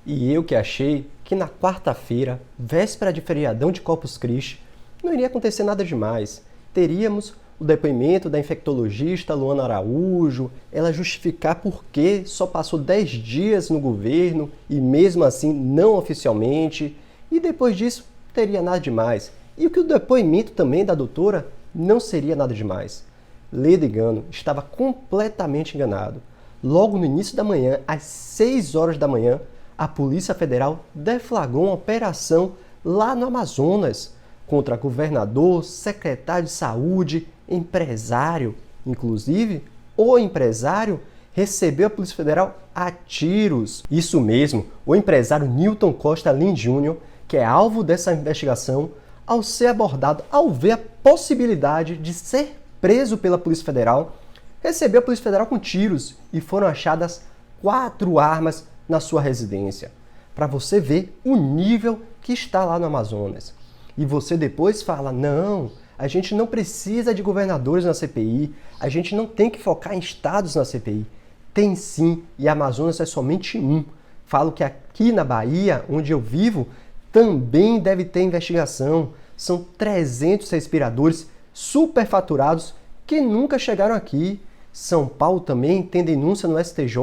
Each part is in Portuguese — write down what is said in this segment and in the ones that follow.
E eu que achei que na quarta-feira, véspera de feriadão de Corpus Christi, não iria acontecer nada demais. Teríamos o depoimento da infectologista Luana Araújo, ela justificar por que só passou 10 dias no governo e mesmo assim não oficialmente, e depois disso teria nada demais. E o que o depoimento também da doutora não seria nada demais. Leda Engano estava completamente enganado. Logo no início da manhã, às 6 horas da manhã, a Polícia Federal deflagrou uma operação lá no Amazonas contra governador, secretário de saúde, empresário. Inclusive, o empresário recebeu a Polícia Federal a tiros. Isso mesmo, o empresário Newton Costa Lins Jr., que é alvo dessa investigação, ao ser abordado, ao ver a possibilidade de ser preso pela Polícia Federal, recebeu a Polícia Federal com tiros e foram achadas 4 armas na sua residência. Para você ver o nível que está lá no Amazonas. E você depois fala, não, a gente não precisa de governadores na CPI, a gente não tem que focar em estados na CPI. Tem sim, e Amazonas é somente um. Falo que aqui na Bahia, onde eu vivo, também deve ter investigação. São 300 respiradores superfaturados que nunca chegaram aqui. São Paulo também tem denúncia no STJ,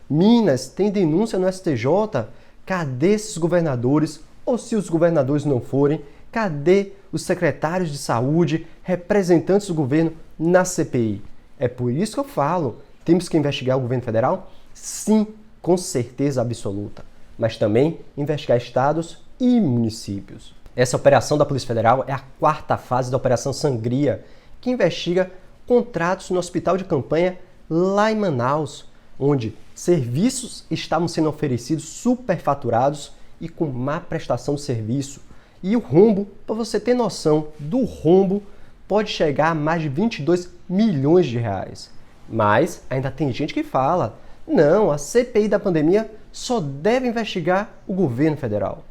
Minas tem denúncia no STJ. Cadê esses governadores? Ou se os governadores não forem, cadê os secretários de saúde, representantes do governo na CPI? É por isso que eu falo, temos que investigar o governo federal? Sim, com certeza absoluta. Mas também investigar estados e municípios. Essa operação da Polícia Federal é a 4ª fase da Operação Sangria, que investiga contratos no hospital de campanha lá em Manaus, onde serviços estavam sendo oferecidos superfaturados e com má prestação de serviço. E o rombo, para você ter noção do rombo, pode chegar a mais de 22 milhões de reais. Mas ainda tem gente que fala, não, a CPI da pandemia só deve investigar o governo federal.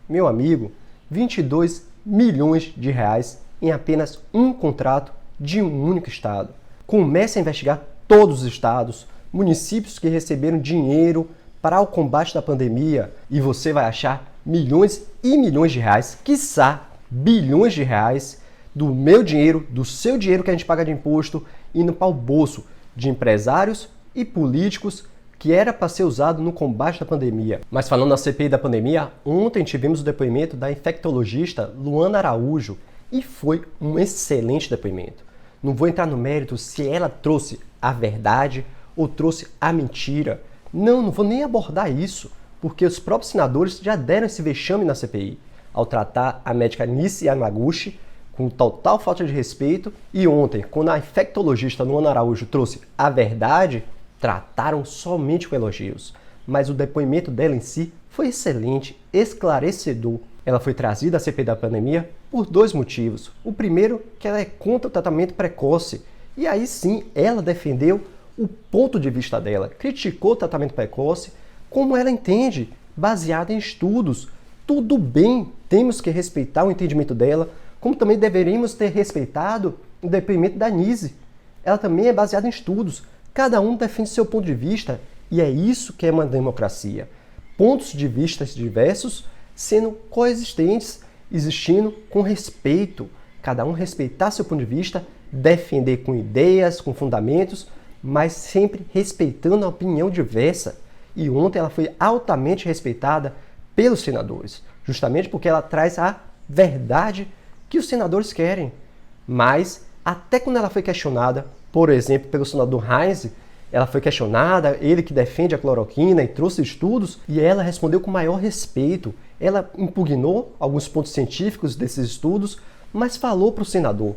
Meu amigo, 22 milhões de reais em apenas um contrato de um único estado. Comece a investigar todos os estados, municípios que receberam dinheiro para o combate da pandemia e você vai achar milhões e milhões de reais, quiçá bilhões de reais do meu dinheiro, do seu dinheiro que a gente paga de imposto, indo para o bolso de empresários e políticos que era para ser usado no combate da pandemia. Mas falando da CPI da pandemia, ontem tivemos o depoimento da infectologista Luana Araújo e foi um excelente depoimento. Não vou entrar no mérito se ela trouxe a verdade ou trouxe a mentira. Não vou nem abordar isso, porque os próprios senadores já deram esse vexame na CPI, ao tratar a médica Nice Yamaguchi com total falta de respeito, e ontem, quando a infectologista Luana Araújo trouxe a verdade, trataram somente com elogios. Mas o depoimento dela em si foi excelente, esclarecedor. Ela foi trazida à CPI da pandemia por 2 motivos. O primeiro, que ela é contra o tratamento precoce. E aí sim, ela defendeu o ponto de vista dela, criticou o tratamento precoce como ela entende, baseado em estudos. Tudo bem, temos que respeitar o entendimento dela, como também deveríamos ter respeitado o depoimento da Nise. Ela também é baseada em estudos. Cada um defende seu ponto de vista e é isso que é uma democracia. Pontos de vista diversos sendo coexistentes, existindo com respeito. Cada um respeitar seu ponto de vista, defender com ideias, com fundamentos, mas sempre respeitando a opinião diversa. E ontem ela foi altamente respeitada pelos senadores, justamente porque ela traz a verdade que os senadores querem. Mas, até quando ela foi questionada, por exemplo, pelo senador Heinz, ela foi questionada, ele que defende a cloroquina e trouxe estudos, e ela respondeu com maior respeito. Ela impugnou alguns pontos científicos desses estudos, mas falou para o senador,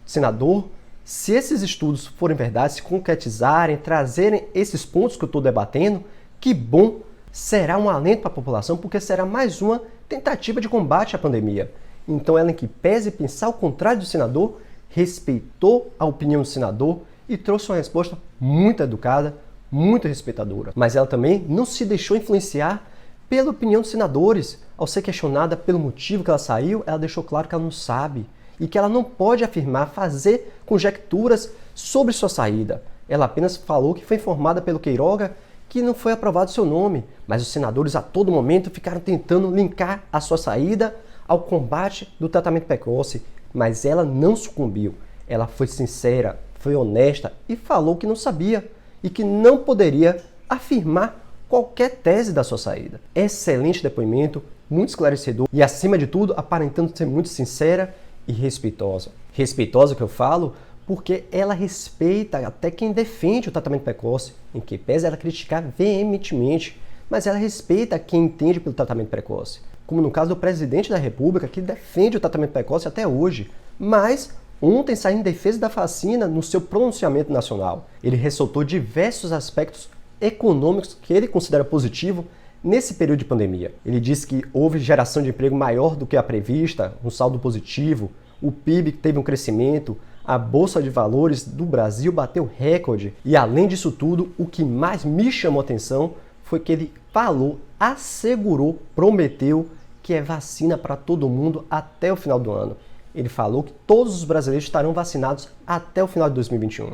senador, se esses estudos forem verdade, se concretizarem, trazerem esses pontos que eu estou debatendo, que bom, será um alento para a população, porque será mais uma tentativa de combate à pandemia. Então ela, em que pese pensar o contrário do senador, respeitou a opinião do senador e trouxe uma resposta muito educada, muito respeitadora. Mas ela também não se deixou influenciar pela opinião dos senadores. Ao ser questionada pelo motivo que ela saiu, ela deixou claro que ela não sabe e que ela não pode afirmar, fazer conjecturas sobre sua saída. Ela apenas falou que foi informada pelo Queiroga que não foi aprovado seu nome, mas os senadores a todo momento ficaram tentando linkar a sua saída ao combate do tratamento precoce, mas ela não sucumbiu. Ela foi sincera, foi honesta e falou que não sabia e que não poderia afirmar qualquer tese da sua saída. Excelente depoimento, muito esclarecedor e, acima de tudo, aparentando ser muito sincera e respeitosa. Respeitosa que eu falo porque ela respeita até quem defende o tratamento precoce, em que pese ela criticar veementemente, mas ela respeita quem entende pelo tratamento precoce. Como no caso do presidente da República, que defende o tratamento precoce até hoje, mas ontem saiu em defesa da vacina no seu pronunciamento nacional. Ele ressaltou diversos aspectos econômicos que ele considera positivo nesse período de pandemia. Ele disse que houve geração de emprego maior do que a prevista, um saldo positivo, o PIB teve um crescimento, a Bolsa de Valores do Brasil bateu recorde e, além disso tudo, o que mais me chamou a atenção foi que ele falou, assegurou, prometeu que é vacina para todo mundo até o final do ano. Ele falou que todos os brasileiros estarão vacinados até o final de 2021.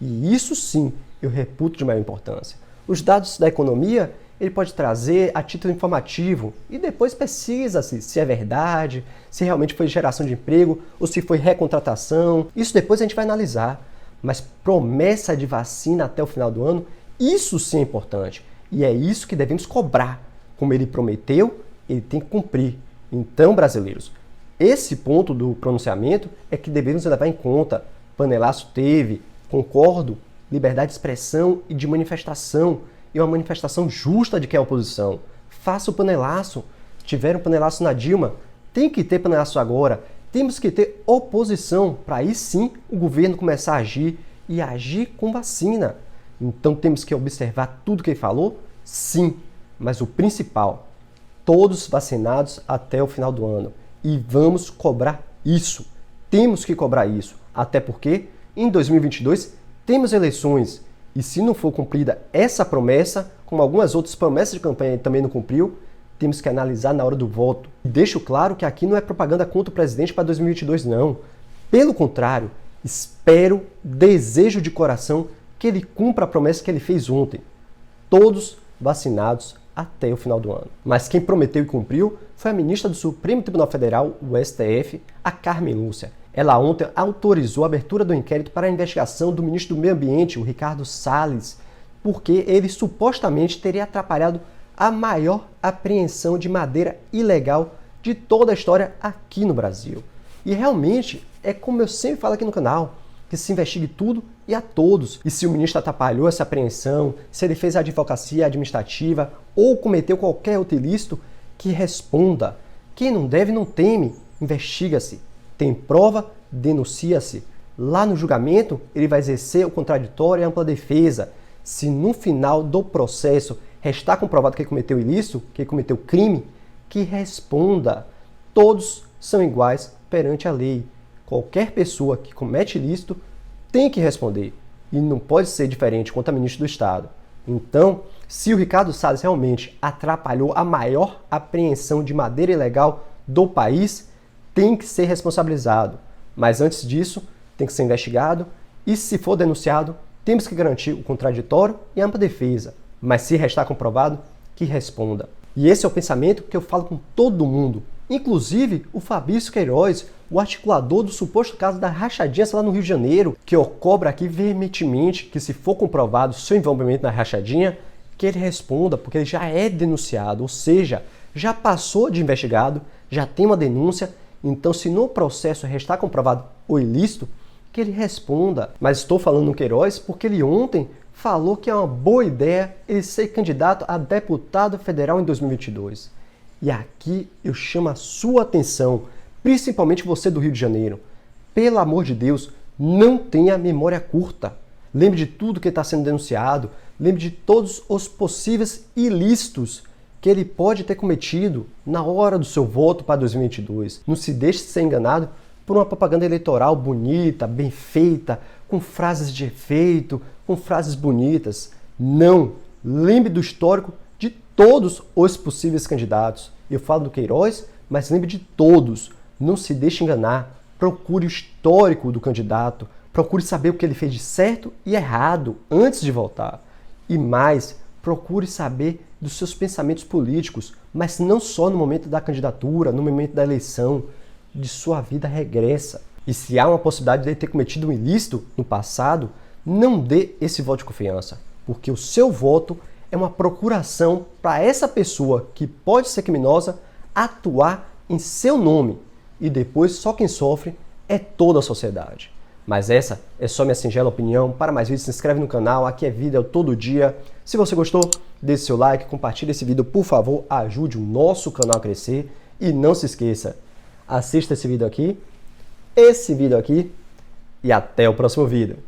E isso sim eu reputo de maior importância. Os dados da economia ele pode trazer a título informativo e depois pesquisa-se se é verdade, se realmente foi geração de emprego ou se foi recontratação. Isso depois a gente vai analisar. Mas promessa de vacina até o final do ano, isso sim é importante. E é isso que devemos cobrar. Como ele prometeu, ele tem que cumprir. Então, brasileiros, esse ponto do pronunciamento é que devemos levar em conta. Panelaço teve, concordo, liberdade de expressão e de manifestação. E uma manifestação justa de quem é a oposição. Faça o panelaço. Tiveram panelaço na Dilma, tem que ter panelaço agora. Temos que ter oposição para aí sim o governo começar a agir e agir com vacina. Então temos que observar tudo que ele falou? Sim, mas o principal, todos vacinados até o final do ano. E vamos cobrar isso. Temos que cobrar isso. Até porque em 2022 temos eleições. E se não for cumprida essa promessa, como algumas outras promessas de campanha também não cumpriu, temos que analisar na hora do voto. E deixo claro que aqui não é propaganda contra o presidente para 2022, não. Pelo contrário, espero, desejo de coração que ele cumpra a promessa que ele fez ontem. Todos vacinados até o final do ano. Mas quem prometeu e cumpriu foi a ministra do Supremo Tribunal Federal, o STF, a Carmen Lúcia. Ela ontem autorizou a abertura do inquérito para a investigação do ministro do Meio Ambiente, o Ricardo Salles, porque ele supostamente teria atrapalhado a maior apreensão de madeira ilegal de toda a história aqui no Brasil. E realmente, é como eu sempre falo aqui no canal, que se investigue tudo e a todos. E se o ministro atrapalhou essa apreensão, se ele fez a advocacia administrativa ou cometeu qualquer outro ilícito, que responda. Quem não deve não teme, investiga-se. Tem prova, denuncia-se. Lá no julgamento, ele vai exercer o contraditório e a ampla defesa. Se no final do processo restar comprovado que ele cometeu ilícito, que ele cometeu crime, que responda. Todos são iguais perante a lei. Qualquer pessoa que comete ilícito tem que responder. E não pode ser diferente quanto a ministro do Estado. Então, se o Ricardo Salles realmente atrapalhou a maior apreensão de madeira ilegal do país, tem que ser responsabilizado. Mas antes disso, tem que ser investigado e, se for denunciado, temos que garantir o contraditório e a ampla defesa. Mas se restar comprovado, que responda. E esse é o pensamento que eu falo com todo mundo. Inclusive o Fabrício Queiroz, o articulador do suposto caso da rachadinha lá no Rio de Janeiro, que eu cobro aqui veementemente que, se for comprovado seu envolvimento na rachadinha, que ele responda, porque ele já é denunciado, ou seja, já passou de investigado, já tem uma denúncia. Então, se no processo restar comprovado o ilícito, que ele responda. Mas estou falando no Queiroz porque ele ontem falou que é uma boa ideia ele ser candidato a deputado federal em 2022. E aqui eu chamo a sua atenção, principalmente você do Rio de Janeiro. Pelo amor de Deus, não tenha memória curta. Lembre de tudo que está sendo denunciado, lembre de todos os possíveis ilícitos que ele pode ter cometido na hora do seu voto para 2022. Não se deixe ser enganado por uma propaganda eleitoral bonita, bem feita, com frases de efeito, com frases bonitas. Não! Lembre do histórico de todos os possíveis candidatos. Eu falo do Queiroz, mas lembre de todos. Não se deixe enganar. Procure o histórico do candidato. Procure saber o que ele fez de certo e errado antes de votar. E mais, Procure saber dos seus pensamentos políticos, mas não só no momento da candidatura, no momento da eleição, de sua vida regressa. E se há uma possibilidade de ele ter cometido um ilícito no passado, não dê esse voto de confiança, porque o seu voto é uma procuração para essa pessoa que pode ser criminosa atuar em seu nome. E depois só quem sofre é toda a sociedade. Mas essa é só minha singela opinião. Para mais vídeos, se inscreve no canal. Aqui é vídeo todo dia. Se você gostou, deixe seu like, compartilhe esse vídeo, por favor. Ajude o nosso canal a crescer. E não se esqueça, assista esse vídeo aqui, esse vídeo aqui e até o próximo vídeo.